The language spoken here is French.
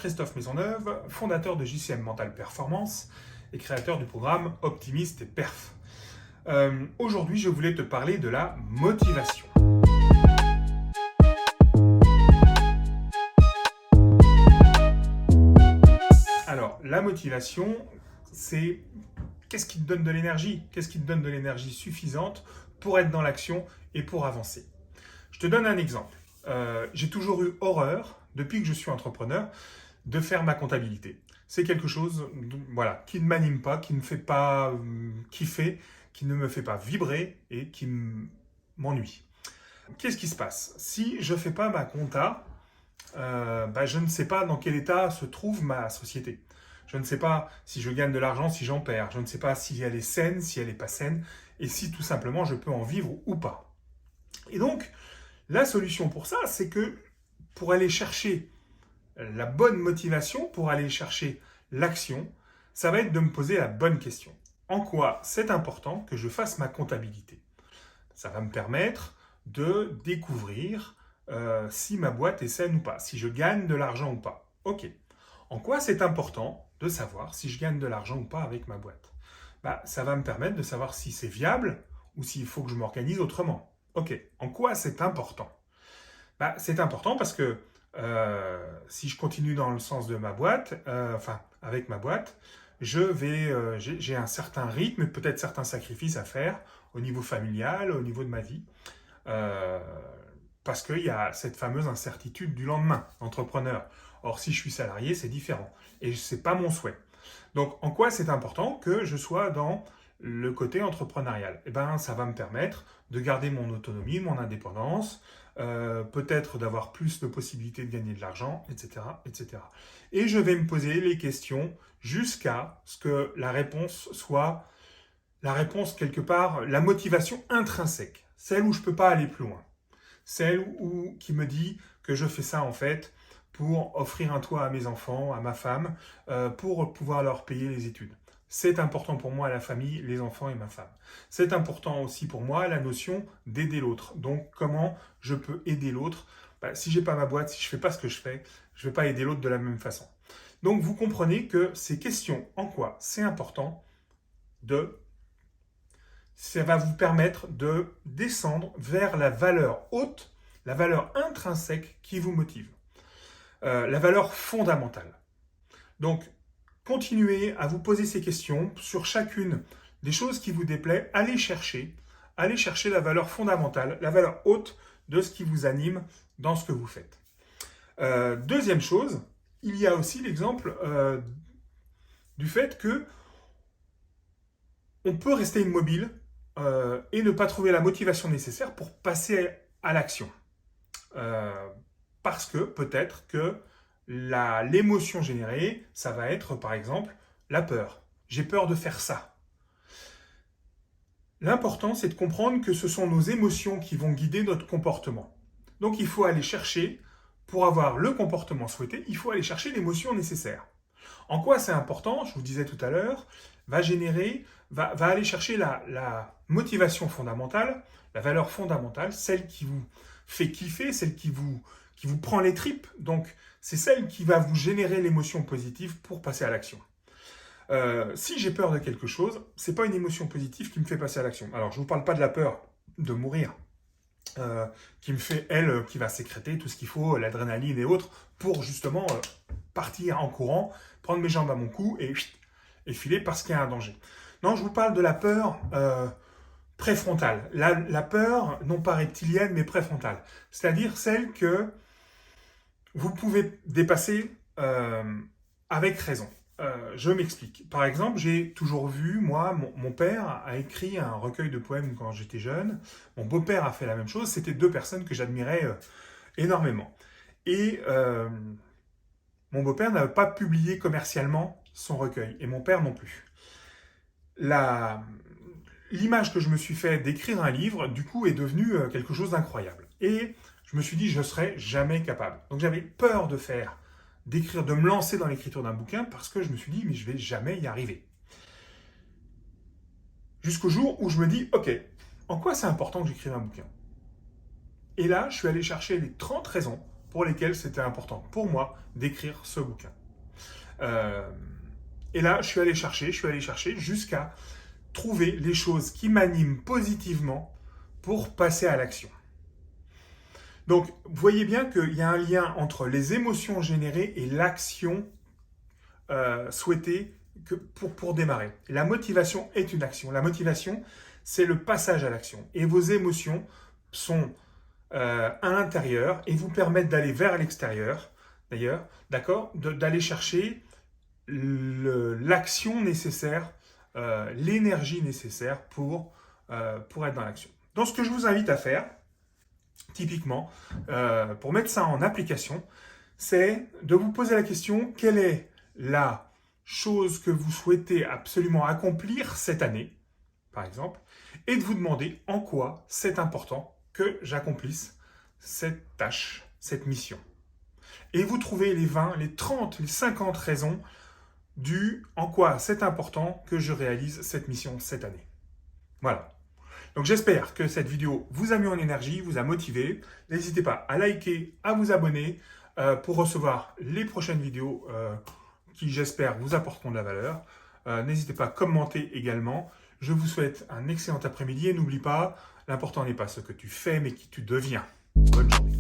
Jean-Christophe Maisonneuve, fondateur de JCM Mental Performance et créateur du programme Optimiste et Perf. Aujourd'hui, je voulais te parler de la motivation. Alors, la motivation, c'est qu'est-ce qui te donne de l'énergie? Qu'est-ce qui te donne de l'énergie suffisante pour être dans l'action et pour avancer? Je te donne un exemple. J'ai toujours eu horreur, depuis que je suis entrepreneur, de faire ma comptabilité. C'est quelque chose qui ne m'anime pas, qui ne me fait pas kiffer, qui ne me fait pas vibrer et qui m'ennuie. Qu'est-ce qui se passe? Si je ne fais pas ma compta, je ne sais pas dans quel état se trouve ma société. Je ne sais pas si je gagne de l'argent, si j'en perds. Je ne sais pas si elle est saine, si elle n'est pas saine, et si tout simplement je peux en vivre ou pas. Et donc, la solution pour ça, c'est que pour aller chercher la bonne motivation, pour aller chercher l'action, ça va être de me poser la bonne question. En quoi c'est important que je fasse ma comptabilité? Ça va me permettre de découvrir si ma boîte est saine ou pas, si je gagne de l'argent ou pas. Ok. En quoi c'est important de savoir si je gagne de l'argent ou pas avec ma boîte? Ça va me permettre de savoir si c'est viable ou s'il faut que je m'organise autrement. Ok. En quoi c'est important? C'est important parce que si je continue dans le sens de ma boîte, avec ma boîte, j'ai un certain rythme, peut-être certains sacrifices à faire au niveau familial, au niveau de ma vie, parce qu'il y a cette fameuse incertitude du lendemain, entrepreneur. Or, si je suis salarié, c'est différent, et ce n'est pas mon souhait. Donc, en quoi c'est important que je sois dans le côté entrepreneurial? Ça va me permettre de garder mon autonomie, mon indépendance, peut-être d'avoir plus de possibilités de gagner de l'argent, etc., etc. Et je vais me poser les questions jusqu'à ce que la réponse soit la réponse quelque part, la motivation intrinsèque, celle où je ne peux pas aller plus loin, celle qui me dit que je fais ça en fait pour offrir un toit à mes enfants, à ma femme, pour pouvoir leur payer les études. C'est important pour moi, la famille, les enfants et ma femme. C'est important aussi pour moi, la notion d'aider l'autre. Donc, comment je peux aider l'autre? Si je n'ai pas ma boîte, si je ne fais pas ce que je fais, je ne vais pas aider l'autre de la même façon. Donc, vous comprenez que ces questions, en quoi c'est important, ça va vous permettre de descendre vers la valeur haute, la valeur intrinsèque qui vous motive. La valeur fondamentale. Donc, continuez à vous poser ces questions sur chacune des choses qui vous déplaient. Allez chercher la valeur fondamentale, la valeur haute de ce qui vous anime dans ce que vous faites. Deuxième chose, il y a aussi l'exemple du fait que on peut rester immobile et ne pas trouver la motivation nécessaire pour passer à l'action. Parce que peut-être que l'émotion générée, ça va être par exemple la peur. J'ai peur de faire ça. L'important, c'est de comprendre que ce sont nos émotions qui vont guider notre comportement. Donc il faut aller chercher, pour avoir le comportement souhaité, il faut aller chercher l'émotion nécessaire. En quoi c'est important? Je vous disais tout à l'heure, va aller chercher la motivation fondamentale, la valeur fondamentale, celle qui vous fait kiffer, celle qui vous prend les tripes. Donc, c'est celle qui va vous générer l'émotion positive pour passer à l'action. Si j'ai peur de quelque chose, c'est pas une émotion positive qui me fait passer à l'action. Alors, je ne vous parle pas de la peur de mourir, qui me fait, qui va sécréter tout ce qu'il faut, l'adrénaline et autres, pour justement partir en courant, prendre mes jambes à mon cou et filer parce qu'il y a un danger. Non, je vous parle de la peur préfrontale. La peur, non pas reptilienne, mais préfrontale. C'est-à-dire celle que vous pouvez dépasser avec raison. Je m'explique. Par exemple, j'ai toujours vu, moi, mon père a écrit un recueil de poèmes quand j'étais jeune. Mon beau-père a fait la même chose. C'était deux personnes que j'admirais énormément. Et mon beau-père n'avait pas publié commercialement son recueil, et mon père non plus. L'image que je me suis fait d'écrire un livre, du coup, est devenue quelque chose d'incroyable. Et je me suis dit, je ne serais jamais capable. Donc j'avais peur d'écrire, de me lancer dans l'écriture d'un bouquin, parce que je me suis dit, mais je ne vais jamais y arriver. Jusqu'au jour où je me dis, ok, en quoi c'est important que j'écrive un bouquin? Et là, je suis allé chercher les 30 raisons pour lesquelles c'était important pour moi d'écrire ce bouquin. Et là, je suis allé chercher jusqu'à trouver les choses qui m'animent positivement pour passer à l'action. Donc, vous voyez bien qu'il y a un lien entre les émotions générées et l'action souhaitée pour démarrer. La motivation est une action. La motivation, c'est le passage à l'action. Et vos émotions sont à l'intérieur et vous permettent d'aller vers l'extérieur, d'ailleurs, d'accord, d'aller chercher l'action nécessaire, l'énergie nécessaire pour être dans l'action. Donc, ce que je vous invite à faire, typiquement, pour mettre ça en application, c'est de vous poser la question, quelle est la chose que vous souhaitez absolument accomplir cette année, par exemple, et de vous demander en quoi c'est important que j'accomplisse cette tâche, cette mission. Et vous trouvez les 20, les 30, les 50 raisons en quoi c'est important que je réalise cette mission cette année. Voilà. Donc j'espère que cette vidéo vous a mis en énergie, vous a motivé. N'hésitez pas à liker, à vous abonner pour recevoir les prochaines vidéos qui, j'espère, vous apporteront de la valeur. N'hésitez pas à commenter également. Je vous souhaite un excellent après-midi et n'oublie pas, l'important n'est pas ce que tu fais, mais qui tu deviens. Bonne journée.